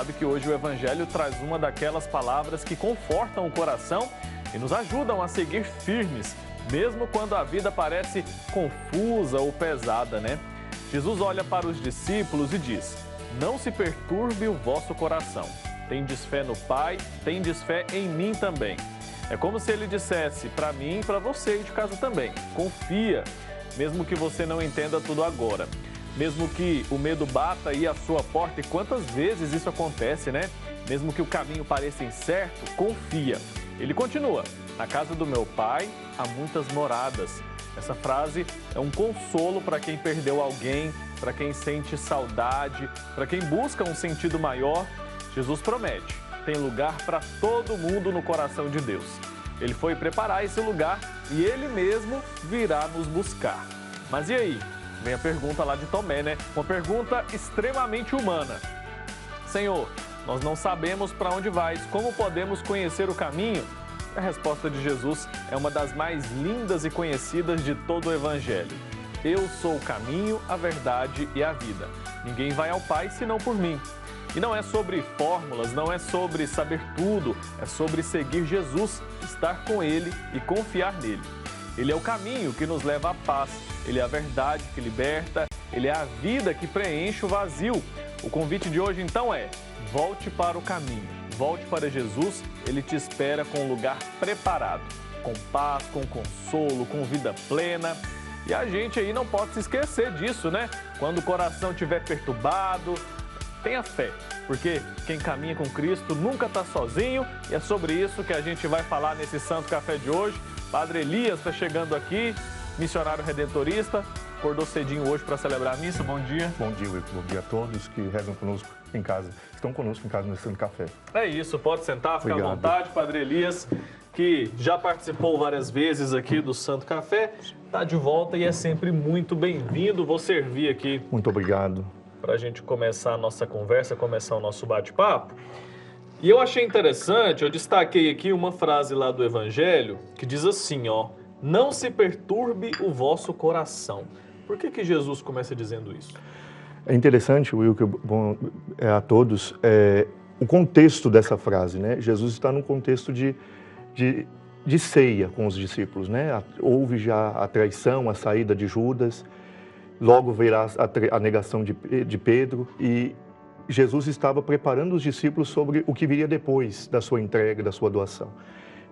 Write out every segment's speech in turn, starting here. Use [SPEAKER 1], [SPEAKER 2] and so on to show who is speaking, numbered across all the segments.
[SPEAKER 1] sabe que hoje o Evangelho traz uma daquelas palavras que confortam o coração e nos ajudam a seguir firmes, mesmo quando a vida parece confusa ou pesada, né? Jesus olha para os discípulos e diz: não se perturbe o vosso coração. Tendes fé no Pai, tendes fé em mim também. É como se ele dissesse para mim e para você e de casa também: confia, mesmo que você não entenda tudo agora. Mesmo que o medo bata aí à sua porta, e quantas vezes isso acontece, né? Mesmo que o caminho pareça incerto, confia. Ele continua: na casa do meu Pai há muitas moradas. Essa frase é um consolo para quem perdeu alguém, para quem sente saudade, para quem busca um sentido maior. Jesus promete: tem lugar para todo mundo no coração de Deus. Ele foi preparar esse lugar e Ele mesmo virá nos buscar. Mas e aí? Vem a pergunta lá de Tomé, né? Uma pergunta extremamente humana. Senhor, nós não sabemos para onde vais, como podemos conhecer o caminho? A resposta de Jesus é uma das mais lindas e conhecidas de todo o Evangelho. Eu sou o caminho, a verdade e a vida. Ninguém vai ao Pai senão por mim. E não é sobre fórmulas, não é sobre saber tudo, é sobre seguir Jesus, estar com Ele e confiar nele. Ele é o caminho que nos leva à paz, Ele é a verdade que liberta, Ele é a vida que preenche o vazio. O convite de hoje então é: volte para o caminho, volte para Jesus, Ele te espera com um lugar preparado, com paz, com consolo, com vida plena. E a gente aí não pode se esquecer disso, né? Quando o coração estiver perturbado, tenha fé, porque quem caminha com Cristo nunca está sozinho, e é sobre isso que a gente vai falar nesse Santo Café de hoje. Padre Elias está chegando aqui, missionário redentorista, acordou cedinho hoje para celebrar a missa. Bom dia.
[SPEAKER 2] Bom dia, Wilco. Bom dia a todos que rezam conosco em casa, estão conosco em casa nesse Santo Café.
[SPEAKER 1] É isso, pode sentar, ficar
[SPEAKER 2] Obrigado.
[SPEAKER 1] à vontade. Padre Elias, que já participou várias vezes aqui do Santo Café, está de volta e é sempre muito bem-vindo. Vou servir aqui.
[SPEAKER 2] Muito obrigado.
[SPEAKER 1] Para a gente começar a nossa conversa, começar o nosso bate-papo. E eu achei interessante, eu destaquei aqui uma frase lá do Evangelho que diz assim, ó: não se perturbe o vosso coração. Por que Jesus começa dizendo isso?
[SPEAKER 2] É interessante, Wilco, bom a todos, o contexto dessa frase, né? Jesus está num contexto de ceia com os discípulos, né? Houve já a traição, a saída de Judas, logo virá a negação de Pedro, e Jesus estava preparando os discípulos sobre o que viria depois da sua entrega, da sua doação.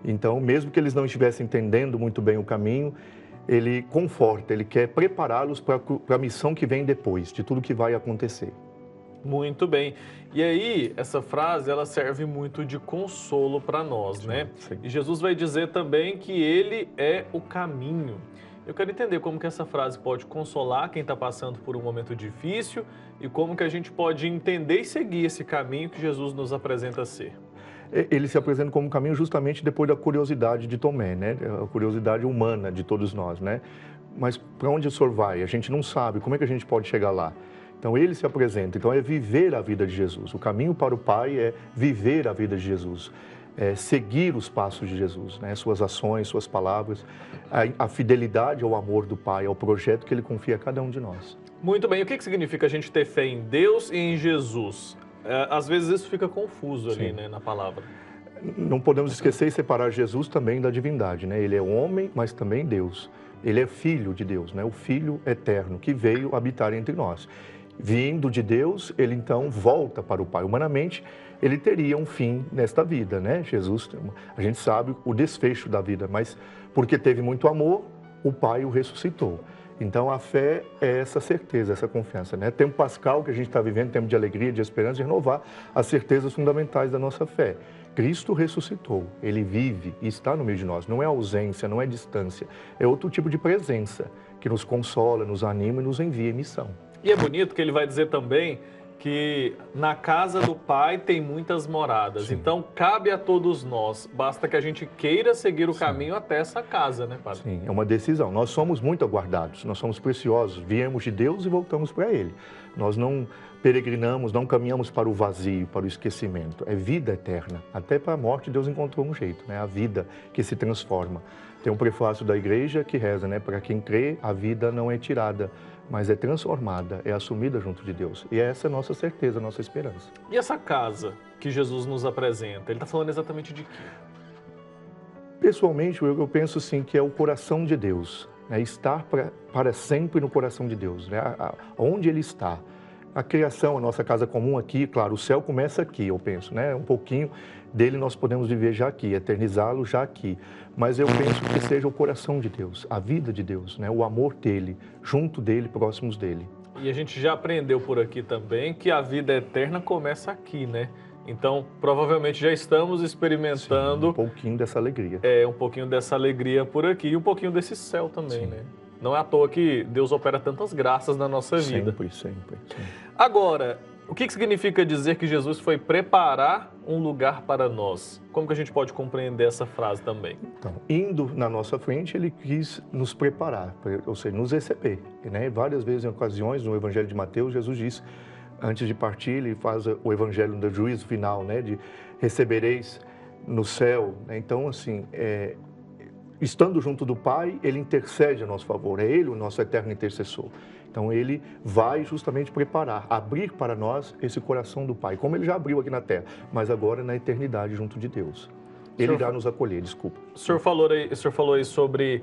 [SPEAKER 2] Então, mesmo que eles não estivessem entendendo muito bem o caminho, ele conforta, ele quer prepará-los para a missão que vem depois, de tudo que vai acontecer.
[SPEAKER 1] Muito bem. E aí, essa frase, ela serve muito de consolo para nós, né?
[SPEAKER 2] Sim.
[SPEAKER 1] E Jesus vai dizer também que Ele é o caminho. Eu quero entender como que essa frase pode consolar quem está passando por um momento difícil e como que a gente pode entender e seguir esse caminho que Jesus nos apresenta ser.
[SPEAKER 2] Ele se apresenta como caminho justamente depois da curiosidade de Tomé, né? A curiosidade humana de todos nós, né? Mas para onde o senhor vai? A gente não sabe. Como é que a gente pode chegar lá? Então ele se apresenta. Então é viver a vida de Jesus. O caminho para o Pai é viver a vida de Jesus. É seguir os passos de Jesus, né? Suas ações, suas palavras, a fidelidade ao amor do Pai, ao projeto que Ele confia a cada um de nós.
[SPEAKER 1] Muito bem. O que significa a gente ter fé em Deus e em Jesus? Às vezes isso fica confuso ali, né, na palavra.
[SPEAKER 2] Não podemos esquecer e separar Jesus também da divindade, né? Ele é homem, mas também Deus. Ele é filho de Deus, né? O Filho eterno que veio habitar entre nós. Vindo de Deus, ele então volta para o Pai. Humanamente, ele teria um fim nesta vida, né? Jesus, a gente sabe o desfecho da vida, mas porque teve muito amor, o Pai o ressuscitou. Então, a fé é essa certeza, essa confiança, né? Tempo pascal que a gente está vivendo, tempo de alegria, de esperança, de renovar as certezas fundamentais da nossa fé. Cristo ressuscitou, Ele vive e está no meio de nós. Não é ausência, não é distância, é outro tipo de presença que nos consola, nos anima e nos envia em missão.
[SPEAKER 1] E é bonito que ele vai dizer também que na casa do Pai tem muitas moradas. Sim. Então, cabe a todos nós. Basta que a gente queira seguir o caminho até essa casa, né, Padre?
[SPEAKER 2] Sim, é uma decisão. Nós somos muito aguardados, nós somos preciosos. Viemos de Deus e voltamos para Ele. Nós não peregrinamos, não caminhamos para o vazio, para o esquecimento. É vida eterna. Até para a morte Deus encontrou um jeito, né? A vida que se transforma. Tem um prefácio da igreja que reza, né? Para quem crê, a vida não é tirada mas é transformada, é assumida junto de Deus. E essa é a nossa certeza, a nossa esperança.
[SPEAKER 1] E essa casa que Jesus nos apresenta, ele está falando exatamente de quê?
[SPEAKER 2] Pessoalmente, eu penso assim que é o coração de Deus, né? Estar para sempre no coração de Deus, né? Onde Ele está. A criação, a nossa casa comum aqui, claro, o céu começa aqui, eu penso, né? Um pouquinho dele nós podemos viver já aqui, eternizá-lo já aqui. Mas eu penso que seja o coração de Deus, a vida de Deus, né? O amor dele, junto dele, próximos dele.
[SPEAKER 1] E a gente já aprendeu por aqui também que a vida eterna começa aqui, né? Então, provavelmente já estamos experimentando...
[SPEAKER 2] Sim, um pouquinho dessa alegria.
[SPEAKER 1] Um pouquinho dessa alegria por aqui e um pouquinho desse céu também, né? Não é à toa que Deus opera tantas graças na nossa vida.
[SPEAKER 2] Sempre.
[SPEAKER 1] Agora, o que significa dizer que Jesus foi preparar um lugar para nós? Como que a gente pode compreender essa frase também?
[SPEAKER 2] Então, indo na nossa frente, ele quis nos preparar, ou seja, nos receber. Né? Várias vezes, em ocasiões, no Evangelho de Mateus, Jesus disse, antes de partir, ele faz o Evangelho do juízo final, né? De recebereis no céu. Né? Então, assim, estando junto do Pai, ele intercede a nosso favor. É ele o nosso eterno intercessor. Então, ele vai justamente preparar, abrir para nós esse coração do Pai, como ele já abriu aqui na Terra, mas agora na eternidade junto de Deus. Ele irá nos acolher, desculpa.
[SPEAKER 1] O senhor falou aí sobre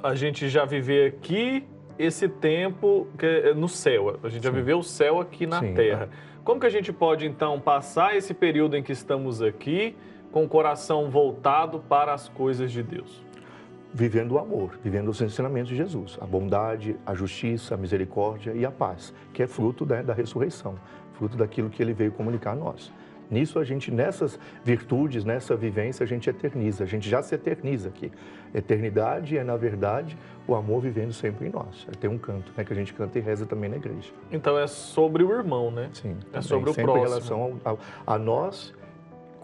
[SPEAKER 1] a gente já viver aqui esse tempo no céu. A gente já viveu o céu aqui na Terra. Como que a gente pode, então, passar esse período em que estamos aqui com o coração voltado para as coisas de Deus?
[SPEAKER 2] Vivendo o amor, vivendo os ensinamentos de Jesus, a bondade, a justiça, a misericórdia e a paz, que é fruto da ressurreição, fruto daquilo que ele veio comunicar a nós. Nisso a gente, nessas virtudes, nessa vivência, a gente eterniza, a gente já se eterniza aqui. Eternidade é, na verdade, o amor vivendo sempre em nós. Tem um canto, né, que a gente canta e reza também na igreja.
[SPEAKER 1] Então é sobre o irmão, né?
[SPEAKER 2] Sim.
[SPEAKER 1] É sobre o
[SPEAKER 2] sempre
[SPEAKER 1] próximo.
[SPEAKER 2] Em relação a nós,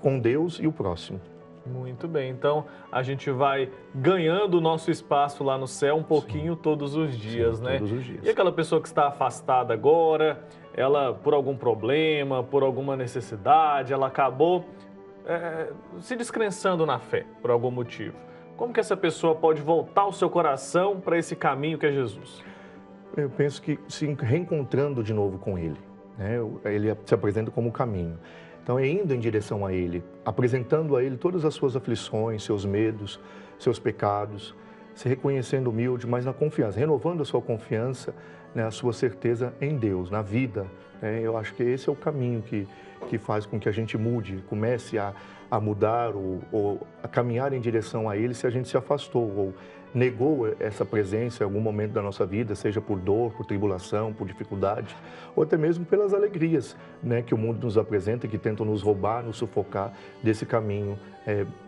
[SPEAKER 2] com Deus e o próximo.
[SPEAKER 1] Muito bem, então a gente vai ganhando o nosso espaço lá no céu um pouquinho todos os dias, né?
[SPEAKER 2] Todos os dias.
[SPEAKER 1] E aquela pessoa que está afastada agora, ela por algum problema, por alguma necessidade, ela acabou se descrençando na fé, por algum motivo. Como que essa pessoa pode voltar o seu coração para esse caminho que é Jesus?
[SPEAKER 2] Eu penso que se reencontrando de novo com Ele, né? Ele se apresenta como o caminho. Então, é indo em direção a Ele, apresentando a Ele todas as suas aflições, seus medos, seus pecados, se reconhecendo humilde, mas na confiança, renovando a sua confiança, né, a sua certeza em Deus, na vida. Eu acho que esse é o caminho que faz com que a gente mude, comece a mudar ou a caminhar em direção a Ele se a gente se afastou ou negou essa presença em algum momento da nossa vida, seja por dor, por tribulação, por dificuldade, ou até mesmo pelas alegrias, né, que o mundo nos apresenta, que tentam nos roubar, nos sufocar desse caminho,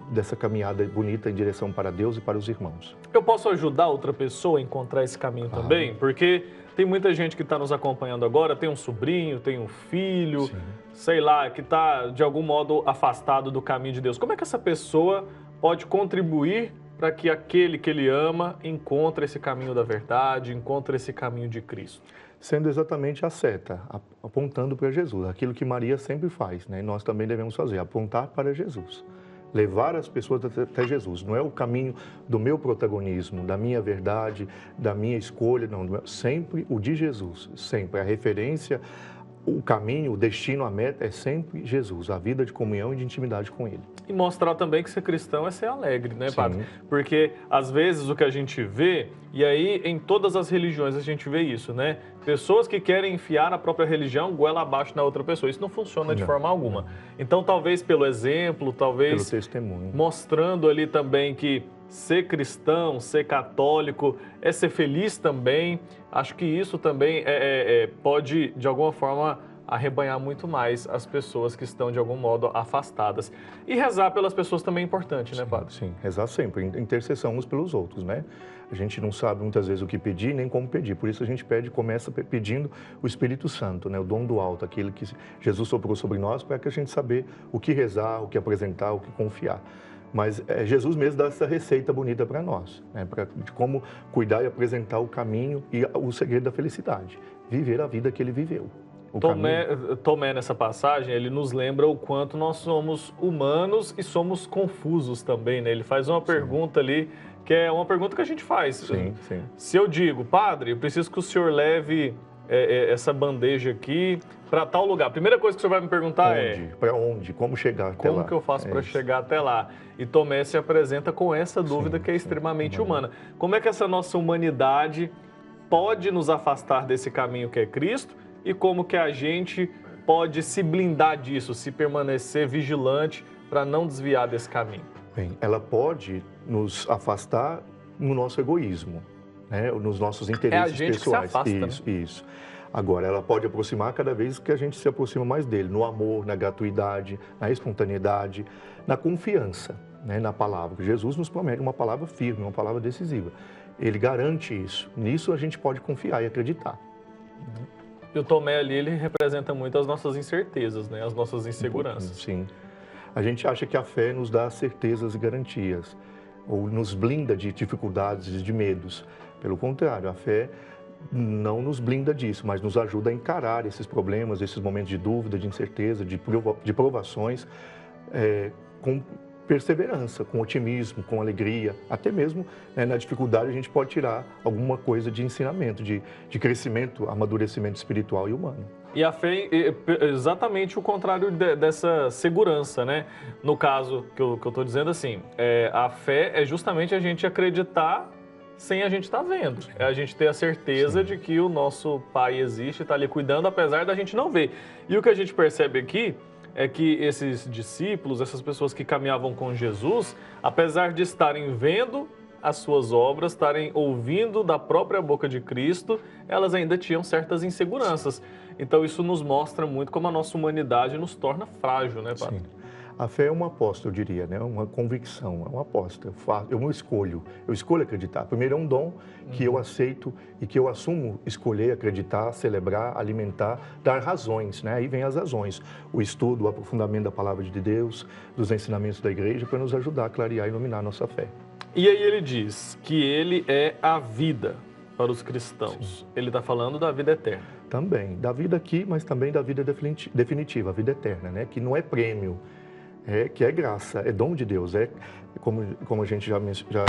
[SPEAKER 2] dessa caminhada bonita em direção para Deus e para os irmãos.
[SPEAKER 1] Eu posso ajudar outra pessoa a encontrar esse caminho também? Porque tem muita gente que está nos acompanhando agora, tem um sobrinho, tem um filho, sei lá, que está de algum modo afastado do caminho de Deus. Como é que essa pessoa pode contribuir para que aquele que ele ama encontre esse caminho da verdade, encontre esse caminho de Cristo?
[SPEAKER 2] Sendo exatamente a seta, apontando para Jesus, aquilo que Maria sempre faz, né? E nós também devemos fazer, apontar para Jesus, levar as pessoas até Jesus. Não é o caminho do meu protagonismo, da minha verdade, da minha escolha, não, sempre o de Jesus, sempre a referência, o caminho, o destino, a meta é sempre Jesus, a vida de comunhão e de intimidade com Ele.
[SPEAKER 1] E mostrar também que ser cristão é ser alegre, né,
[SPEAKER 2] Sim.
[SPEAKER 1] Padre? Porque, às vezes, o que a gente vê, e aí em todas as religiões a gente vê isso, né? Pessoas que querem enfiar a própria religião goela abaixo na outra pessoa. Isso não funciona de forma alguma. Então, talvez pelo exemplo, talvez...
[SPEAKER 2] Pelo testemunho.
[SPEAKER 1] Mostrando ali também que ser cristão, ser católico, é ser feliz também. Acho que isso também pode, de alguma forma, arrebanhar muito mais as pessoas que estão, de algum modo, afastadas. E rezar pelas pessoas também é importante, né, Padre?
[SPEAKER 2] Sim, rezar sempre, intercessão uns pelos outros, né? A gente não sabe muitas vezes o que pedir, nem como pedir. Por isso a gente começa pedindo o Espírito Santo, né? O dom do alto, aquele que Jesus soprou sobre nós, para que a gente saber o que rezar, o que apresentar, o que confiar. Mas Jesus mesmo dá essa receita bonita para nós, né? De como cuidar e apresentar o caminho e o segredo da felicidade. Viver a vida que ele viveu.
[SPEAKER 1] Tomé, nessa passagem, ele nos lembra o quanto nós somos humanos e somos confusos também, né? Ele faz uma pergunta ali que é uma pergunta que a gente faz.
[SPEAKER 2] Sim, sim.
[SPEAKER 1] Se eu digo, padre, eu preciso que o senhor leve essa bandeja aqui para tal lugar. A primeira coisa que o senhor vai me perguntar
[SPEAKER 2] Para onde? Como chegar até lá?
[SPEAKER 1] Como que eu faço para chegar até lá? E Tomé se apresenta com essa dúvida que é extremamente humana. Como é que essa nossa humanidade pode nos afastar desse caminho que é Cristo e como que a gente pode se blindar disso, se permanecer vigilante para não desviar desse caminho?
[SPEAKER 2] Bem, ela pode nos afastar no nosso egoísmo, né? Nos nossos interesses
[SPEAKER 1] a gente
[SPEAKER 2] pessoais.
[SPEAKER 1] Que se afasta,
[SPEAKER 2] isso,
[SPEAKER 1] né?
[SPEAKER 2] isso. Agora, ela pode aproximar cada vez que a gente se aproxima mais dele, no amor, na gratuidade, na espontaneidade, na confiança, né? Na palavra. Jesus nos promete uma palavra firme, uma palavra decisiva. Ele garante isso. Nisso a gente pode confiar e acreditar.
[SPEAKER 1] E o Tomé ali, ele representa muito as nossas incertezas, né? As nossas inseguranças.
[SPEAKER 2] Sim. A gente acha que a fé nos dá certezas e garantias, ou nos blinda de dificuldades e de medos. Pelo contrário, a fé não nos blinda disso, mas nos ajuda a encarar esses problemas, esses momentos de dúvida, de incerteza, de provações, com perseverança, com otimismo, com alegria. Até mesmo, né, na dificuldade a gente pode tirar alguma coisa de ensinamento, de crescimento, amadurecimento espiritual e humano.
[SPEAKER 1] E a fé é exatamente o contrário dessa segurança, né? No caso que eu estou dizendo assim, a fé é justamente a gente acreditar sem a gente estar vendo. É a gente ter a certeza de que o nosso Pai existe, está ali cuidando, apesar da gente não ver. E o que a gente percebe aqui é que esses discípulos, essas pessoas que caminhavam com Jesus, apesar de estarem vendo as suas obras, estarem ouvindo da própria boca de Cristo, elas ainda tinham certas inseguranças. Então isso nos mostra muito como a nossa humanidade nos torna frágil, né, Padre?
[SPEAKER 2] Sim. A fé é uma aposta, eu diria, né? Uma convicção, é uma aposta. Eu escolho acreditar. Primeiro é um dom que eu aceito e que eu assumo escolher, acreditar, celebrar, alimentar, dar razões, né? Aí vem as razões. O estudo, o aprofundamento da palavra de Deus, dos ensinamentos da igreja, para nos ajudar a clarear e iluminar a nossa fé.
[SPEAKER 1] E aí ele diz que ele é a vida para os cristãos. Sim. Ele está falando da vida eterna.
[SPEAKER 2] Também, da vida aqui, mas também da vida definitiva, a vida eterna, né? Que não é prêmio, que é graça, é dom de Deus, como a gente já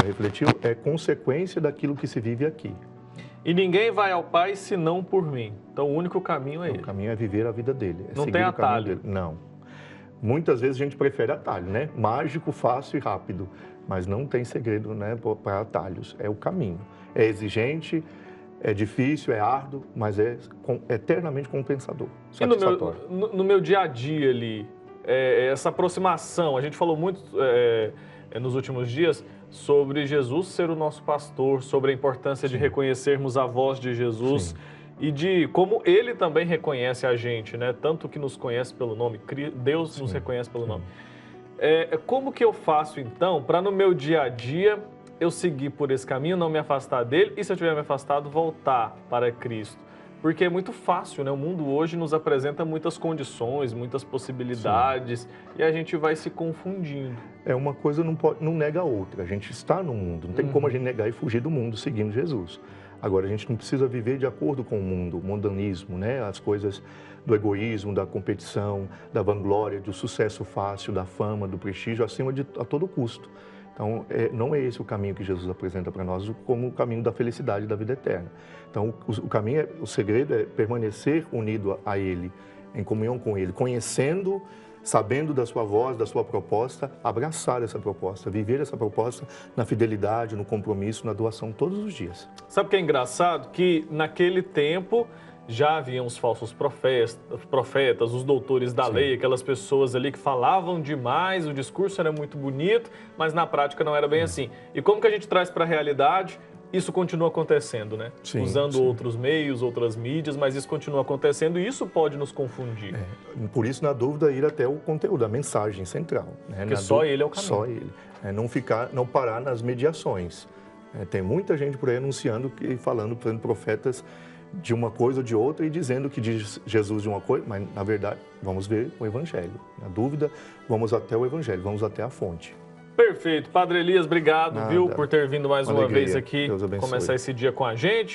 [SPEAKER 2] refletiu, é consequência daquilo que se vive aqui.
[SPEAKER 1] E ninguém vai ao Pai senão por mim. Então o único caminho é ele.
[SPEAKER 2] O caminho é viver a vida dele.
[SPEAKER 1] Não tem atalho.
[SPEAKER 2] Não. Muitas vezes a gente prefere atalho, né? Mágico, fácil e rápido. Mas não tem segredo, né, para atalhos. É o caminho. É exigente, é difícil, é árduo, mas é eternamente compensador.
[SPEAKER 1] E no meu dia a dia ali, essa aproximação, a gente falou muito nos últimos dias sobre Jesus ser o nosso pastor, sobre a importância de reconhecermos a voz de Jesus. Sim. E de como ele também reconhece a gente, né? Tanto que nos conhece pelo nome, Deus nos reconhece pelo nome. Como que eu faço então para no meu dia a dia eu seguir por esse caminho, não me afastar dele e se eu tiver me afastado, voltar para Cristo? Porque é muito fácil, né? O mundo hoje nos apresenta muitas condições, muitas possibilidades e a gente vai se confundindo.
[SPEAKER 2] Uma coisa não nega a outra. A gente está no mundo, não tem como a gente negar e fugir do mundo seguindo Jesus. Agora, a gente não precisa viver de acordo com o mundo, o mundanismo, né? As coisas do egoísmo, da competição, da vanglória, do sucesso fácil, da fama, do prestígio, a todo custo. Então, não é esse o caminho que Jesus apresenta para nós como o caminho da felicidade da vida eterna. Então, o segredo é permanecer unido a Ele, em comunhão com Ele, conhecendo, sabendo da sua voz, da sua proposta, abraçar essa proposta, viver essa proposta na fidelidade, no compromisso, na doação todos os dias.
[SPEAKER 1] Sabe o que é engraçado? Que naquele tempo já haviam os falsos profetas, os doutores da lei, aquelas pessoas ali que falavam demais, o discurso era muito bonito, mas na prática não era bem assim. E como que a gente traz para a realidade? Isso continua acontecendo, né? Usando outros meios, outras mídias, mas isso continua acontecendo e isso pode nos confundir.
[SPEAKER 2] Por isso, na dúvida, ir até o conteúdo, a mensagem central. Né?
[SPEAKER 1] Porque só ele é o caminho.
[SPEAKER 2] Só ele. Não parar nas mediações. Tem muita gente por aí anunciando e falando, profetas de uma coisa ou de outra e dizendo que diz Jesus de uma coisa, mas, na verdade, vamos ver o Evangelho. Na dúvida, vamos até o Evangelho, vamos até a fonte.
[SPEAKER 1] Perfeito. Padre Elias, obrigado, por ter vindo mais uma vez aqui,
[SPEAKER 2] Deus abençoe.
[SPEAKER 1] Começar esse dia com a gente.